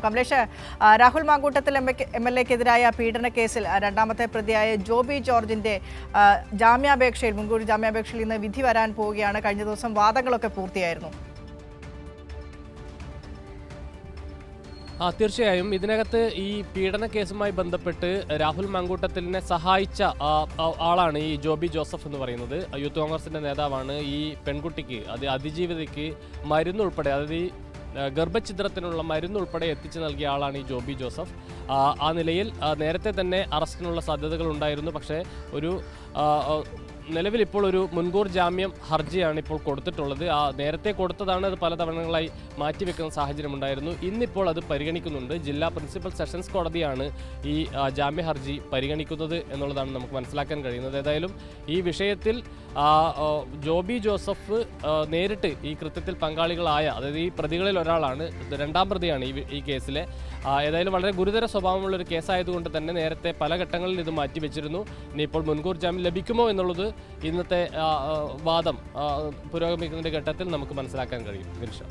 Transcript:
കമലേഷ്, രാഹുൽ മാങ്കൂട്ടത്തിൽ എംഎൽഎക്കെതിരായ പീഡന കേസിൽ രണ്ടാമത്തെ പ്രതിയായ ജോബി ജോർജിന്റെ ജാമ്യാപേക്ഷയിൽ മുൻകൂർ ജാമ്യാപേക്ഷയിൽ ഇന്ന് വിധി വരാൻ പോവുകയാണ്. കഴിഞ്ഞ ദിവസം വാദങ്ങളൊക്കെ പൂർത്തിയായിരുന്നു. തീർച്ചയായും ഇതിനകത്ത് ഈ പീഡന കേസുമായി ബന്ധപ്പെട്ട് രാഹുൽ മാങ്കൂട്ടത്തിലിനെ സഹായിച്ച ആളാണ് ഈ ജോബി ജോസഫ് എന്ന് പറയുന്നത്. യൂത്ത് കോൺഗ്രസിന്റെ നേതാവാണ്. ഈ പെൺകുട്ടിക്ക് അതിജീവിതയ്ക്ക് മരുന്നുൾപ്പെടെ, അതായത് ഈ ഗർഭഛിദ്രത്തിനുള്ള മരുന്നുൾപ്പെടെ എത്തിച്ചു നൽകിയ ആളാണ് ഈ ജോബി ജോസഫ്. ആ നിലയിൽ നേരത്തെ തന്നെ അറസ്റ്റിനുള്ള സാധ്യതകൾ ഉണ്ടായിരുന്നു. പക്ഷേ നിലവിൽ ഇപ്പോൾ ഒരു മുൻകൂർ ജാമ്യം ഹർജിയാണ് ഇപ്പോൾ കൊടുത്തിട്ടുള്ളത്. നേരത്തെ കൊടുത്തതാണ്, അത് പല തവണകളായി മാറ്റിവെക്കുന്ന സാഹചര്യമുണ്ടായിരുന്നു. ഇന്നിപ്പോൾ അത് പരിഗണിക്കുന്നുണ്ട്. ജില്ലാ പ്രിൻസിപ്പൽ സെഷൻസ് കോടതിയാണ് ഈ ജാമ്യ ഹർജി പരിഗണിക്കുന്നത് എന്നുള്ളതാണ് നമുക്ക് മനസ്സിലാക്കാൻ കഴിയുന്നത്. ഏതായാലും ഈ വിഷയത്തിൽ ജോബി ജോസഫ് നേരിട്ട് ഈ കൃത്യത്തിൽ പങ്കാളികളായ, അതായത് ഈ പ്രതികളിൽ ഒരാളാണ്, രണ്ടാം പ്രതിയാണ് ഈ കേസിലെ. ഏതായാലും വളരെ ഗുരുതര സ്വഭാവമുള്ളൊരു കേസായതുകൊണ്ട് തന്നെ നേരത്തെ പല ഘട്ടങ്ങളിൽ ഇത് മാറ്റിവെച്ചിരുന്നു. ഇനിയിപ്പോൾ മുൻകൂർ ജാമ്യം ലഭിക്കുമോ എന്നുള്ളത് ഇന്നത്തെ വാദം പുരോഗമിക്കുന്നതിൻ്റെ ഘട്ടത്തിൽ നമുക്ക് മനസ്സിലാക്കാൻ കഴിയും. ഗിരിഷ.